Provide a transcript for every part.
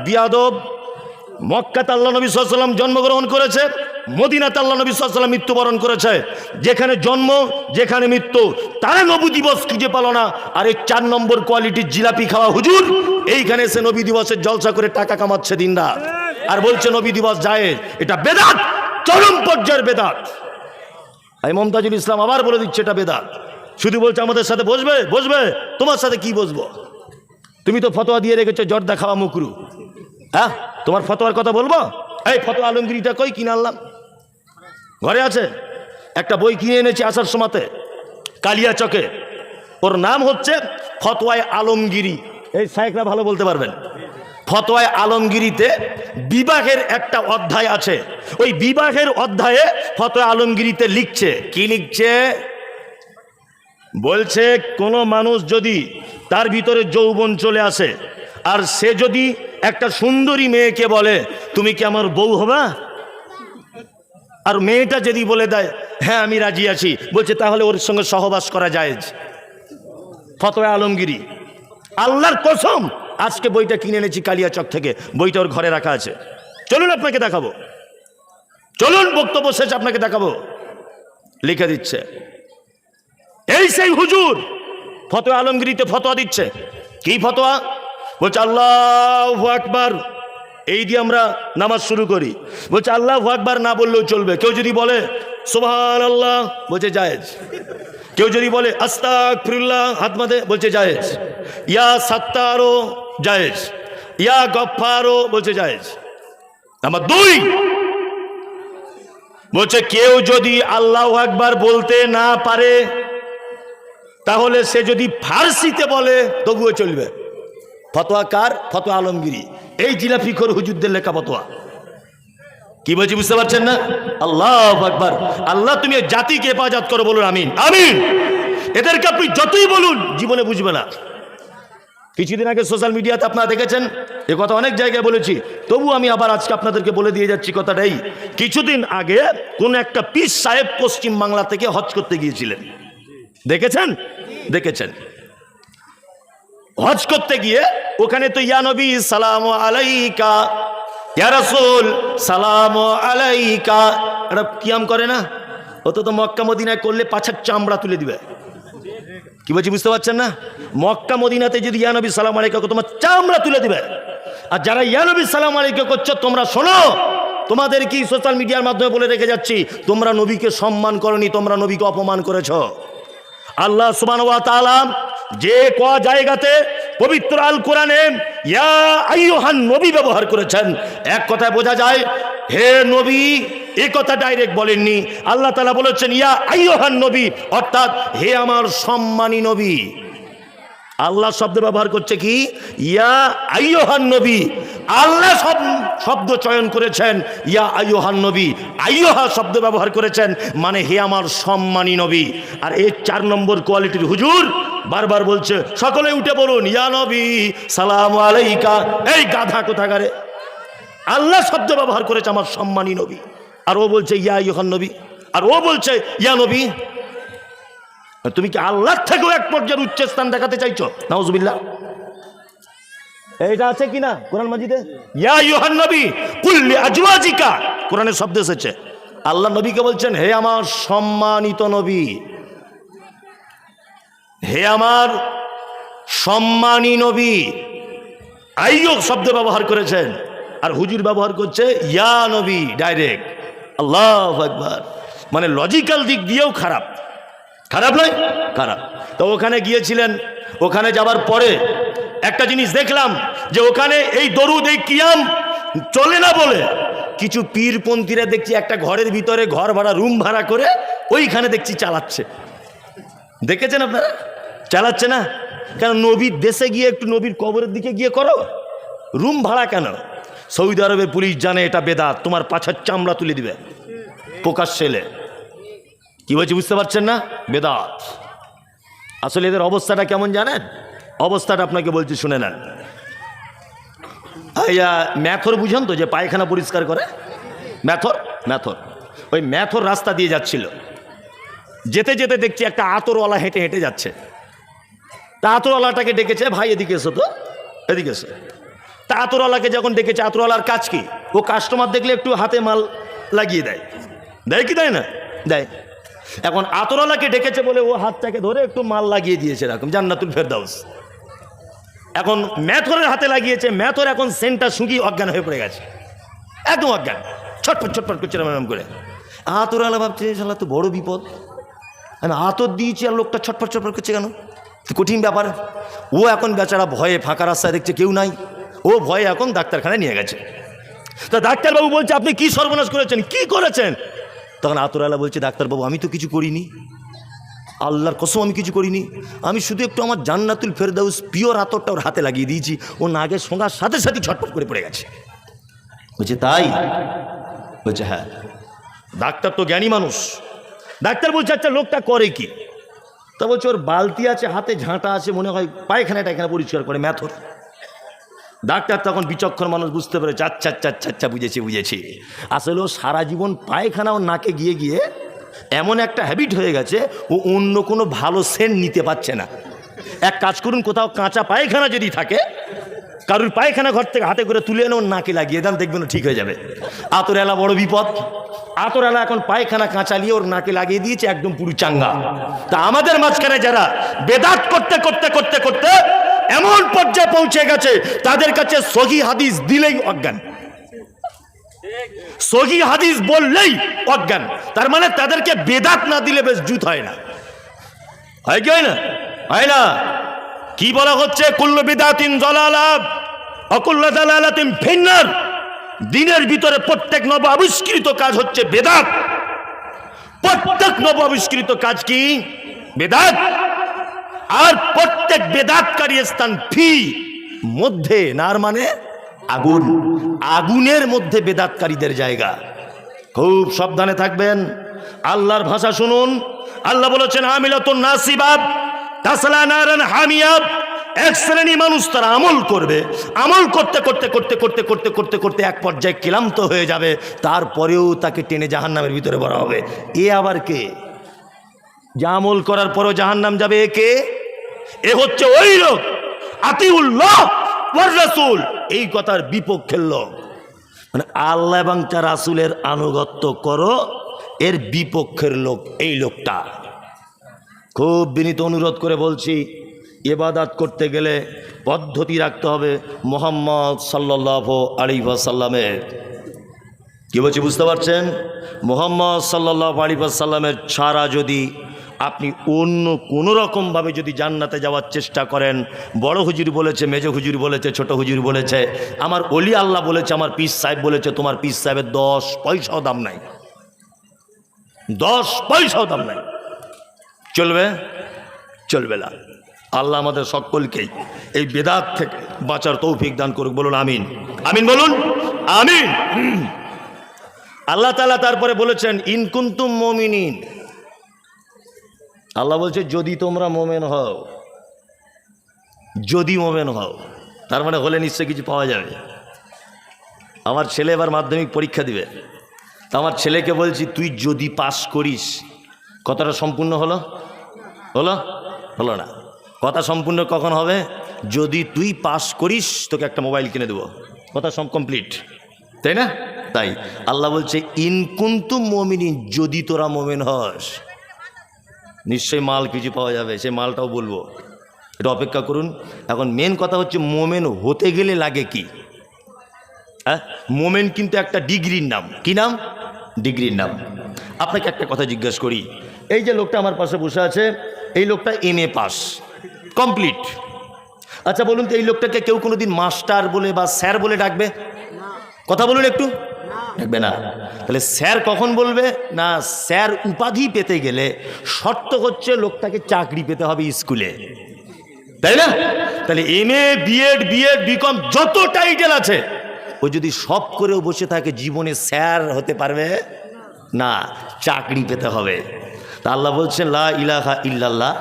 বিয়াদব। মক্কাতে আল্লাহ নবী সাল্লাল্লাহু আলাইহি ওয়াসাল্লাম জন্মগ্রহণ করেছে, মদিনাতে আল্লাহ নবী সাল্লাল্লাহু আলাইহি ওয়াসাল্লাম মৃত্যুবরণ করেছে। যেখানে জন্ম যেখানে মৃত্যু, তারা নবী দিবস খুঁজে পেল না। আর এই 4 নম্বর কোয়ালিটির জিলাপি খাওয়া হুজুর এইখানে এসে নবী দিবসের জলসা করে টাকা কামাচ্ছে দিনরাত, আর বলছে নবী দিবস জায়েজ। এটা বেদাত, চরম পর্যায়ের বেদাত। এই মমতাজুল ইসলাম আবার বলে দিচ্ছে এটা বেদাত। শুধু বলছে আমাদের সাথে বসবে বসবে, তোমার সাথে কি বসবো? তুমি তো ফতোয়া দিয়ে রেখেছো জর্দা খাওয়া মুকরু। হ্যাঁ, তোমার ফতোয়ার কথা বলবো? এই ফতোয়া আলমগিরিটা কই কিনে আনলাম, ঘরে আছে। একটা বই কিনে এনেছি আসার সময়তে কালিয়া চকে, ওর নাম হচ্ছে ফতোয়ায়ে আলমগিরি। এই সাহেবরা ভালো বলতে পারবেন। ফতোয়ায়ে আলমগিরিতে বিবাহের একটা অধ্যায় আছে। ওই বিবাহের অধ্যায়ে ফতোয়া আলমগিরিতে লিখছে, কি লিখছে? বলছে কোনো মানুষ যদি তার ভিতরে যৌবন চলে আসে আর সে যদি একটা সুন্দরী মেয়েকে বলে তুমি কি আমার বউ হবা, আর মেয়েটা যদি বলে দেয় হ্যাঁ আমি রাজি আছি, বলছে তাহলে ওর সঙ্গে সহবাস করা জায়েজ। ফতোয়া আলমগিরি, আল্লাহর কসম। আজকে বইটা কিনে এনেছি কালিয়াচক থেকে, বইটা ওর ঘরে রাখা আছে। চলুন আপনাকে দেখাবো, চলুন বক্তব্য শেষ আপনাকে দেখাবো। লিখে দিচ্ছে এই সেই হুজুর ফতোয়া আলমগিরিতে ফতোয়া দিচ্ছে। কি ফতোয়া? বলছে আল্লাহু আকবার, এই দিয়ে আমরা নামাজ শুরু করি। বলছে আল্লাহু আকবার না বললেও চলবে। কেউ যদি বলে সুবহানাল্লাহ, বলছে জায়েজ। কেউ যদি বলে আস্তাগফিরুল্লাহ, হাত মাথে, বলছে জায়েজ। ইয়া সাত্তারও জায়েজ, ইয়া গফফারও, বলছে জায়েজ। নাম্বার 2 বলছে কেউ যদি আল্লাহু আকবার বলতে না পারে তাহলে সে যদি ফার্সিতে বলে তবুও চলবে। ফতোয়া কার? ফতোয়া আলমগিরি। এই জিলাপিখোর হুজুরদের লেখা ফতোয়া। কি বলছি বুঝতে পারছেন না? আল্লাহু আকবার। আল্লাহ তুমি জাতিকে হেফাজত করো, বলুন আমিন আমিন। এদেরকে আপনি যতই বলুন জীবনে বুঝবে না। কিছুদিন আগে সোশ্যাল মিডিয়াতে আপনারা দেখেছেন, এ কথা অনেক জায়গায় বলেছি, তবু আমি আবার আজকে আপনাদেরকে বলে দিয়ে যাচ্ছি কথাটাই। কিছুদিন আগে কোন একটা পীর সাহেব পশ্চিম বাংলা থেকে হজ করতে গিয়েছিলেন, দেখেছেন? দেখেছেন। হজ করতে গিয়ে ওখানে তো ইয়া নবী সালাম আলাইকা, ইয়া রাসূল সালাম আলাইকা, এটা কিয়াম করে না? ও তো মক্কা মদিনায় করলে পাছার চামড়া তুলে দিবে। কি বলছি বুঝতে পারছেন না? মক্কা মদিনাতে যদি ইয়া নবী সালাম আলাইকা তোমার চামড়া তুলে দিবে। আর যারা ইয়া নবী সালাম আলাইকা করছো তোমরা শোনো, তোমাদের কি সোশ্যাল মিডিয়ার মাধ্যমে বলে রেখে যাচ্ছি, তোমরা নবীকে সম্মান করনি, তোমরা নবীকে অপমান করেছো। আল্লাহ সুবহানাহু ওয়া তাআলা যে ক জায়গাতে পবিত্র আল কোরআনে ইয়া আইয়ুহান নবী ব্যবহার করেছেন, এক কথায় বোঝা যায় হে নবী, এই কথা ডাইরেক্ট বলেননি। আল্লাহ তাআলা বলেছেন ইয়া আইয়ুহান নবী, অর্থাৎ হে আমার সম্মানী নবী। আল্লাহ শব্দ ব্যবহার করছে কি? ইয়া আইয়ুহান নবী। আল্লাহ শব্দ চয়ন করেছেন ইয়া আইয়ুহান নবী, আইয়ুহা শব্দ ব্যবহার করেছেন, মানে হে আমার সম্মানী নবী। আর এই 4 নম্বর কোয়ালিটির হুজুর বারবার বলছে সকলে উঠে বলুন ইয়া নবী সালাম আলাইকা। এই গাধা কোথাকারে, আল্লাহ শব্দ ব্যবহার করেছে আমার সম্মানী নবী, আর ও বলছে ইয়া আইয়ুহান নবী, আর ও বলছে ইয়া নবী। তুমি কি আল্লাহর থেকেও এক পর্যায়ের উচ্চ স্থান দেখাতে চাইছো? নাউজুবিল্লাহ। এইটা আছে কিনা কোরআন মাজিদে? ইয়া আইয়ুহান নবী কুল লিআজওয়াজিকা, কোরআনে শব্দ এসেছে। আল্লাহ নবীকে বলছেন হে আমার সম্মানিত নবী, হে আমার সম্মানী নবী। আইয়ুহ শব্দ ব্যবহার করেছেন, আর হুজুর ব্যবহার করছে ইয়া নবী ডাইরেক্ট। আল্লাহু আকবার। মানে লজিক্যাল দিক দিয়েও খারাপ, খারাপ নয়, খারাপ। তো ওখানে গিয়েছিলেন, ওখানে যাবার পরে একটা জিনিস দেখলাম যে ওখানে এই দরুদ এই কিয়াম চলে না বলে কিছু পীরপন্থীরা দেখছি একটা ঘরের ভিতরে ঘর ভাড়া রুম ভাড়া করে ওইখানে দেখছি চালাচ্ছে। দেখেছেন আপনারা? চালাচ্ছে না কেন? নবীর দেশে গিয়ে একটু নবীর কবরের দিকে গিয়ে করো, রুম ভাড়া কেন? সৌদি আরবে পুলিশ জানে এটা বেদাত, তোমার পাছার চামড়া তুলে দিবে প্রকাশ্যে এলে। কি বলছি বুঝতে পারছেন না? বেদাত। আসলে এদের অবস্থাটা কেমন জানেন? অবস্থাটা আপনাকে বলছি, শুনে নেন। ম্যাথর বুঝেন তো, যে পায়খানা পরিষ্কার করে, ম্যাথর। ম্যাথর ওই ম্যাথর রাস্তা দিয়ে যাচ্ছিল, যেতে যেতে দেখছি একটা আতরওয়ালা হেঁটে হেঁটে যাচ্ছে। তা আতরওয়ালাটাকে ডেকেছে, ভাই এদিকে এসো তো, এদিকে এসো। তা আতরওয়ালাকে যখন ডেকেছে, আতরওয়ালার কাজ কি? ও কাস্টমার দেখলে একটু হাতে মাল লাগিয়ে দেয়, দেয় কি দেয় না? দেয়। এখন আতরওয়ালাকে ডেকেছে বলে ও হাতটাকে ধরে একটু মাল লাগিয়ে দিয়েছে, এরকম জান্নাতুল ফেরদাউস। এখন ম্যাথরের হাতে লাগিয়েছে, ম্যাথর এখন সেন্টটা শুকিয়ে অজ্ঞান হয়ে পড়ে গেছে, একদম অজ্ঞান, ছটফট ছটফট করছে এরকম করে। আতরওয়ালা ভাবছে শালা তো বড় বিপদ, আমি আতর দিয়েছি আর লোকটা ছটফট ছটফট করছে কেন, কঠিন ব্যাপার। ও এখন বেচারা ভয়ে ফাঁকা রাস্তায় দেখছে কেউ নাই, ও ভয়ে এখন ডাক্তারখানায় নিয়ে গেছে। তা ডাক্তারবাবু বলছে আপনি কি সর্বনাশ করেছেন, কি করেছেন? তখন আতরওয়ালা বলছে ডাক্তারবাবু আমি তো কিছু করিনি, আল্লাহর কসম আমি কিছু করিনি, আমি শুধু একটু আমার জান্নাতুল ফেরদাউস পিওর আতরটা ওর হাতে লাগিয়ে দিয়েছি, ও নাগের সঙ্গার সাথে সাথে ছটফট করে পড়ে গেছে। বলছে তাই? বলছে হ্যাঁ। ডাক্তার তো জ্ঞানী মানুষ, ডাক্তার বলছে আচ্ছা লোকটা করে কি? তা বলছে ওর বালতি আছে, হাতে ঝাঁটা আছে, মনে হয় পায়খানা টায়খানা পরিষ্কার করে, ম্যাথর। ডাক্তার তখন বিচক্ষণ মানুষ বুঝতে পেরেছে, আচ্ছা আচ্ছা আচ্ছা আচ্ছা বুঝেছি। আসলে ও সারা জীবন পায়খানা ও নাকে গিয়ে গিয়ে এমন একটা হ্যাবিট হয়ে গেছে, ও অন্য কোনো ভালো সেন্ট নিতে পারছে না। এক কাজ করুন, কোথাও কাঁচা পায়খানা যদি থাকে, কারুর পায়খানা ঘর থেকে হাতে করে তুলে এনে ওর নাকে লাগিয়ে দেন, দেখবেন ঠিক হয়ে যাবে। আতরওয়ালা বড় বিপদ। আতরওয়ালা এখন পায়খানা কাঁচা নিয়ে ওর নাকে লাগিয়ে দিয়েছে, একদম পুরো চাঙ্গা। তা আমাদের মাঝখানে যারা বেদাত করতে করতে করতে করতে এমন পর্যায়ে পৌঁছে গেছে, তাদের কাছে সহি হাদিস দিলেই অজ্ঞান, সহি হাদিস বললেই অজ্ঞান। তার মানে তাদেরকে বেদাত না দিলে বেশ জুত হয় না, হয় কি হয় না? হয় না। কি বলা হচ্ছে? কুল্লু বিদাতিন যালালাহ ওয়া কুল্লু যালালাতিন ফিন্নার। দিনের ভিতরে প্রত্যেক নব আবিষ্কৃত কাজ হচ্ছে বেদাত। প্রত্যেক নব আবিষ্কৃত কাজ কি? বেদাত। আর প্রত্যেক বেদাতকারী স্থান ফি মধ্যে, নার মানে আগুন, আগুনের মধ্যে বেদাতকারীদের জায়গা। খুব সাবধানে থাকবেন, আল্লাহর ভাষা শুনুন। আল্লাহ বলেছেন আমিলাতুন নাসিবাত তাসলা নারান হামিয়াব। এক শ্রেণী মানুষ তারা আমল করবে, আমল করতে করতে করতে করতে করতে করতে করতে এক পর্যায়ে ক্লান্ত হয়ে যাবে, তারপরেও তাকে টেনে জাহান্নামের ভিতরে ভরা হবে। এ আবার কে? যে আমল করার পরও জাহান্নাম যাবে, এ কে? এ হচ্ছে ওই লোক আতিউল্লাহ ওয়ার রাসূল, এই কথার বিপক্ষের লোক। মানে আল্লাহ এবং তার রাসূলের আনুগত্য করো, এর বিপক্ষের লোক এই লোকটা। খুব বিনীত অনুরোধ করে বলছি, ইবাদত করতে গেলে পদ্ধতি রাখতে হবে মুহাম্মদ সাল্লাল্লাহু আলাইহি ওয়াসাল্লামের। কি বলছি বুঝতে পারছেন? মুহাম্মদ সাল্লাল্লাহু আলাইহি ওয়াসাল্লামের ছাড়া যদি আপনি অন্য কোনো রকমভাবে যদি জান্নাতে যাওয়ার চেষ্টা করেন, বড় হুজুর বলেছে, মেজ হুজুর বলেছে, ছোট হুজুর বলেছে, আমার ওলি আল্লাহ বলেছে, আমার পীর সাহেব বলেছে, তোমার পীর সাহেবের 10 পয়সাও দাম নাই, 10 পয়সাও দাম নাই, চলবে? চলবে না। আল্লাহ আমাদের সকলকেই এই বেদাত থেকে বাঁচার তৌফিক দান করুক। বলুন আমিন, আমিন বলুন, আমিন। আল্লাহ তাআলা তারপরে বলেছেন ইন কুনতুম মুমিনিন। আল্লাহ বলছে যদি তোমরা মোমেন হও, যদি মোমেন হও, তার মানে হলে নিশ্চয়ই কিছু পাওয়া যাবে। আমার ছেলে এবার মাধ্যমিক পরীক্ষা দিবে, তা আমার ছেলেকে বলছি তুই যদি পাস করিস, কথাটা সম্পূর্ণ হলো? হলো? হলো না। কথা সম্পূর্ণ কখন হবে? যদি তুই পাস করিস তোকে একটা মোবাইল কিনে দেবো, কথা সব কমপ্লিট, তাই না? তাই আল্লাহ বলছে ইন কুনতুম মুমিনিন, যদি তোরা মোমেন হস নিশ্চয়ই মাল কিছু পাওয়া যাবে, সেই মালটাও বলবো, এটা অপেক্ষা করুন। এখন মেন কথা হচ্ছে মোমেন হতে গেলে লাগে কি? হ্যাঁ, মোমেন কিন্তু একটা ডিগ্রির নাম। কি নাম? ডিগ্রির নাম। আপনাকে একটা কথা জিজ্ঞেস করি, এই যে লোকটা আমার পাশে বসে আছে, এই লোকটা MA পাস কমপ্লিট। আচ্ছা বলুন তো এই লোকটাকে কেউ কোনোদিন মাস্টার বলে বা স্যার বলে ডাকবে? কথা বলুন একটু, ডাকবে না। তাহলে স্যার কখন বলবে? না, স্যার উপাধি পেতে গেলে শর্ত হচ্ছে লোকটাকে চাকরি পেতে হবে স্কুলে, তাই না? তাহলে MA BEd BCom যত টাইটেল আছে, ও যদি সব করেও বসে থাকে জীবনে স্যার হতে পারবে না, চাকরি পেতে হবে। তা আল্লাহ বলছেন লা ইলাহা ইল্লাল্লাহ,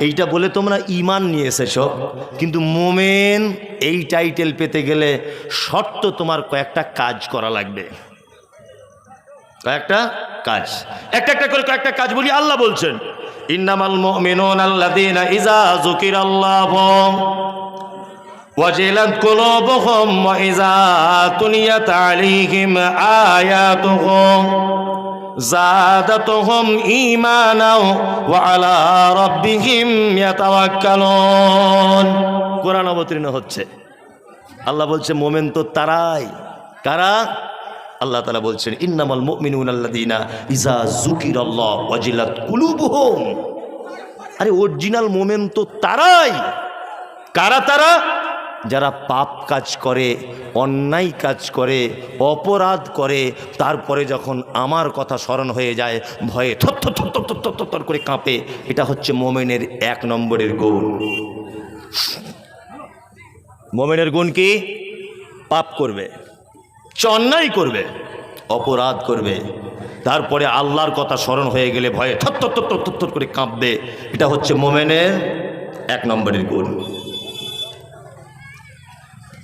এইটা বলে তোমরা ঈমান নিয়ে এসেছো, কিন্তু মোমেন এই টাইটেল পেতে গেলে শর্ত তোমার কয়েকটা কাজ করা লাগবে। কয়েকটা কাজ, একটা একটা করে কয়েকটা কাজ বলি। আল্লাহ বলছেন ইন্নামাল মুমিনুনা আল্লাযীনা ইযা যুকিরাল্লাহু ওয়াজিলাত কুলুবুহুম ওয়া ইযা তুলিয়াত আলাইহিম আয়াতুহু যাদাতুহুম ঈমানাও ওয়া আলা রাব্বিহিম ইয়াতাওয়াক্কালুন। কোরআন অবতীর্ণ হচ্ছে, আল্লাহ বলছে মোমেন তো তারাই। কারা? আল্লাহ তাআলা বলছেন ইন্নামাল মুমিনুনা আল্লাযীনা ইযা যুকিরাল্লাহু ওয়াজিলাত কুলুবুহুম। আরে অরিজিনাল মোমেন তো তারাই। কারা তারা? যারা পাপ কাজ করে, অন্যায় কাজ করে, অপরাধ করে, তারপরে যখন আমার কথা স্মরণ হয়ে যায় ভয়ে থরথর থরথর থরথর থরথর করে কাঁপে। এটা হচ্ছে মোমেনের 1 নম্বরের গুণ। মোমেনের গুণ কি? পাপ করবে, অন্যায় করবে, অপরাধ করবে, তারপরে আল্লাহর কথা স্মরণ হয়ে গেলে ভয়ে থরথর থরথর থরথর করে কাঁপবে। এটা হচ্ছে মোমেনের 1 নম্বরের গুণ।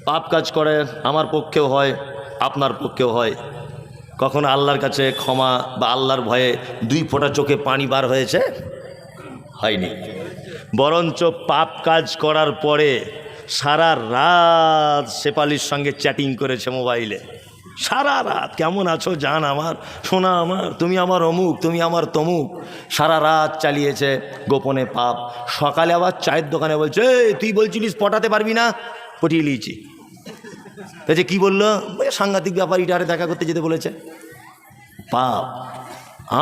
পাপ কাজ করে আমার পক্ষেও হয়, আপনার পক্ষেও হয়। কখনো আল্লাহর কাছে ক্ষমা বা আল্লাহর ভয়ে 2 ফোঁটা চোখে পানি বার হয়েছে? হয়নি। বরঞ্চ পাপ কাজ করার পরে সারা রাত শেফালির সঙ্গে চ্যাটিং করেছে মোবাইলে। সারা রাত কেমন আছো জান আমার, সোনা আমার, তুমি আমার অমুক, তুমি আমার তমুক। সারা রাত চালিয়েছে গোপনে পাপ। সকালে আবার চায়ের দোকানে বলছে তুই বলছিলিস পটাতে পারবি না, পটিয়ে নিয়েছি। বলছে কি বললো? সাংঘাতিক ব্যাপার, ইটারে দেখা করতে যেতে বলেছে। পাপ।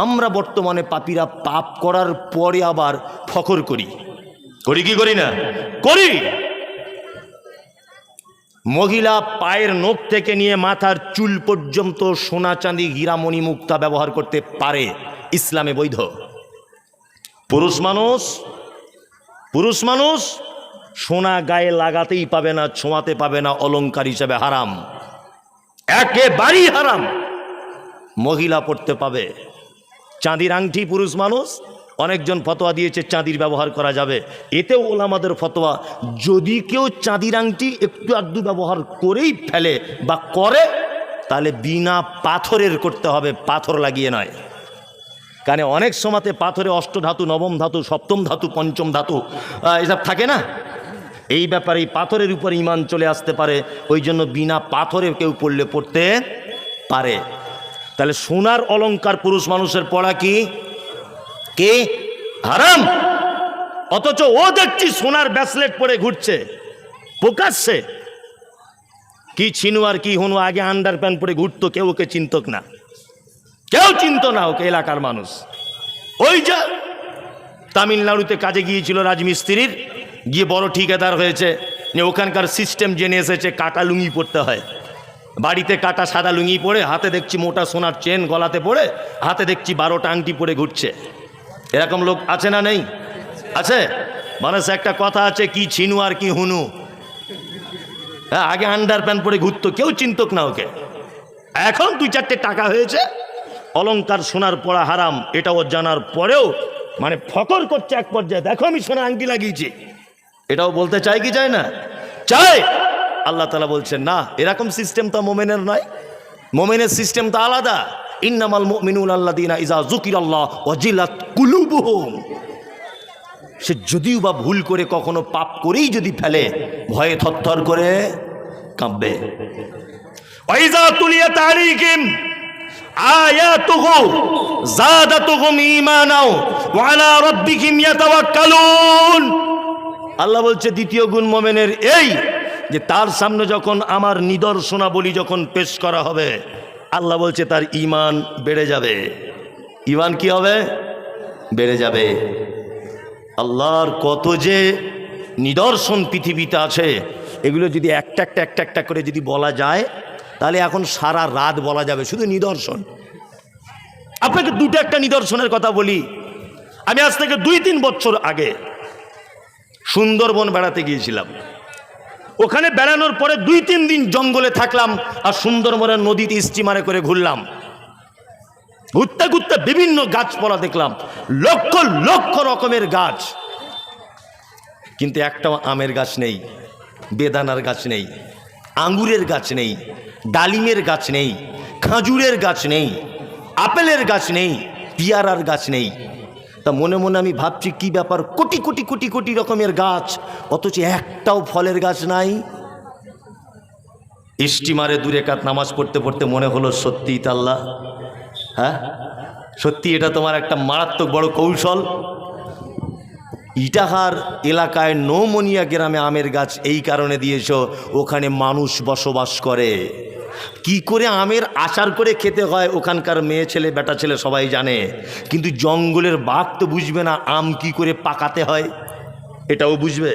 আমরা বর্তমানে পাপীরা পাপ করার পরে আবার ফখর করি। করি কি করি না? করি। মহিলা পায়ের নখ থেকে নিয়ে মাথার চুল পর্যন্ত সোনা চাঁদি হীরামণি মুক্তা ব্যবহার করতে পারে, ইসলামে বৈধ। পুরুষ মানুষ সোনা গায়ে লাগাতেই পাবে না, ছোঁয়াতে পাবে না, অলংকার হিসেবে হারাম, একেবারেই হারাম। মহিলা পড়তে পাবে। চাঁদির আংটি পুরুষ মানুষ, অনেকজন ফতোয়া দিয়েছে চাঁদির ব্যবহার করা যাবে। এতেও ওলামাদের ফতোয়া, যদি কেউ চাঁদির আংটি একটু আধটু ব্যবহার করেই ফেলে বা করে, তাহলে বিনা পাথরের করতে হবে, পাথর লাগিয়ে নয়। কারণ অনেক সময়তে পাথরে অষ্টধাতু, নবম ধাতু, সপ্তম ধাতু, পঞ্চম ধাতু এসব থাকে না। এই ব্যাপারে এই পাথরের উপর ঈমান চলে আসতে পারে, ওই জন্য বিনা পাথরে কেউ পড়লে পড়তে পারে। তাহলে সোনার অলংকার পুরুষ মানুষের পড়া কি কে হারাম। অথচ ও দেখছি সোনার ব্রেসলেট পরে ঘুরছে প্রকাশ্যে। কি ছিনু আর কি হুনু, আগে আন্ডার প্যান্ট পরে ঘুরতো, কেউ ওকে চিনতক না, কেউ চিনত না ওকে, এলাকার মানুষ। ওই যে তামিলনাড়ুতে কাজে গিয়েছিল রাজমিস্ত্রির, গিয়ে বড় ঠিকাদার হয়েছে, ওখানকার সিস্টেম জেনে এসেছে কাটা লুঙ্গি পরতে হয়। বাড়িতে কাটা সাদা লুঙ্গি পরে, হাতে দেখছি মোটা সোনার চেন গলাতে পরে, হাতে দেখছি 12টা আংটি পরে ঘুরছে। এরকম লোক আছে না নেই? আছে। মানুষ একটা কথা আছে, কি ছিনু আর কি হুনু। হ্যাঁ, আগে আন্ডার প্যান্ট পরে ঘুরতো, কেউ চিন্তক না ওকে। এখন 2-4টে টাকা হয়েছে, অলংকার সোনার পরা হারাম, এটা ও জানার পরেও মানে ফকর করছে এক পর্যায়ে, দেখো আমি সোনার আংটি লাগিয়েছি। এটাও বলতে চায় কি চায় না? চায়। আল্লাহ তাআলা বলছেন না, এরকম সিস্টেম তো মোমেনের নয়। মোমেনের সিস্টেম তো আলাদা। ইন্নামাল মুমিনুনা আল্লাযীনা ইযা যুকিরাল্লাহু ওয়াজিলাত কুলুবুহুম। সে যদিও বা ভুল করে কখনো পাপ করেই যদি ফেলে, ভয়ে থরথর করে কাঁপবে। ওয়া ইযা তুলিয়াত আলাইহিম আয়াতুহু যাদাতুহুম ঈমানাও ওয়া আলা রাব্বিহিম ইয়াতাওয়াক্কালুন। আল্লাহ বলছে দ্বিতীয় গুণ মোমেনের এই যে তার সামনে যখন আমার নিদর্শনাবলী যখন পেশ করা হবে, আল্লাহ বলছে তার ঈমান বেড়ে যাবে। ঈমান কি হবে? বেড়ে যাবে। আল্লাহর কত যে নিদর্শন পৃথিবীতে আছে, এগুলো যদি একটা একটা করে যদি বলা যায়, তাহলে এখন সারা রাত বলা যাবে শুধু নিদর্শন। আপনাকে 2টা নিদর্শনের কথা বলি। আমি আজ থেকে 2-3 বছর আগে সুন্দরবন বেড়াতে গিয়েছিলাম। ওখানে বেড়ানোর পরে 2-3 দিন জঙ্গলে থাকলাম, আর সুন্দরবনের নদীতে স্টিমারে করে ঘুরলাম। ঘুরতে ঘুরতে বিভিন্ন গাছপালা দেখলাম, লক্ষ লক্ষ রকমের গাছ, কিন্তু একটাও আমের গাছ নেই, বেদানার গাছ নেই, আঙ্গুরের গাছ নেই, ডালিমের গাছ নেই, খাজুরের গাছ নেই, আপেলের গাছ নেই, পিয়ারার গাছ নেই। তা মনে মনে আমি ভাবছি কি ব্যাপার, কোটি কোটি কোটি কোটি রকমের গাছ, অথচ একটাও ফলের গাছ নাই। স্টিমারে 2 রাকাত নামাজ পড়তে পড়তে মনে হলো সত্যিই তো আল্লাহ, হ্যাঁ সত্যি এটা তোমার একটা মারাত্মক বড় কৌশল। ইটাহার এলাকায় নৌমনিয়া গ্রামে আমের গাছ এই কারণে দিয়েছো, ওখানে মানুষ বসবাস করে। কি করে আমের আচার করে খেতে হয় ওখানকার মেয়ে ছেলে বেটা ছেলে সবাই জানে, কিন্তু জঙ্গলের বাঘ তো বুঝবে না আম কি করে পাকাতে হয়, এটাও বুঝবে।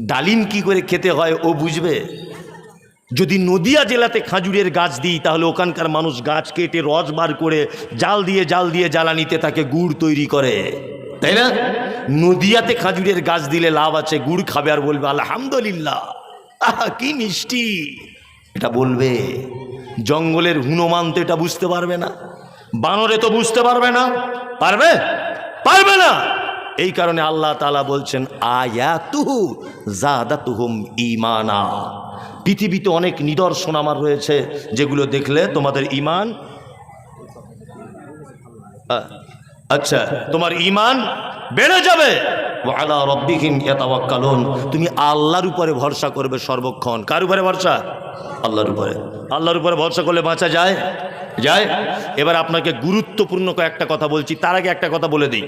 ডালিম কি করে খেতে হয় ও বুঝবে। যদি নদিয়া জেলাতে খাজুরের গাছ দিই তাহলে ওখানকার মানুষ গাছ কেটে রস বার করে জাল দিয়ে জ্বালানিতে তাকে গুড় তৈরি করে, তাই না? নদিয়াতে খাজুরের গাছ দিলে লাভ আছে, গুড় খাবে আর বলবে আলহামদুলিল্লাহ, আহা কি মিষ্টি, এটা বলবে। জঙ্গলের হনুমান তো এটা বুঝতে পারবে না, বানরে তো বুঝতে পারবে না, পারবে না। এই কারণে আল্লাহ তাআলা বলছেন আয়াতুহু যাদাতুহুম ঈমানা। পৃথিবীতে অনেক নিদর্শন আমার রয়েছে যেগুলো দেখলে তোমাদের ঈমান, আচ্ছা তোমার ঈমান বেড়ে যাবে। ওয়া আলা রাব্বিহিম ইয়াতাওয়াক্কালুন, তুমি আল্লাহর উপরে ভরসা করবে সর্বক্ষণ। কার উপরে ভরসা? আল্লাহর উপরে। আল্লাহর উপরে ভরসা করলে বাঁচা যায়। এবার আপনাকে গুরুত্বপূর্ণ কয়েকটা কথা বলছি, তার আগে একটা কথা বলে দিই।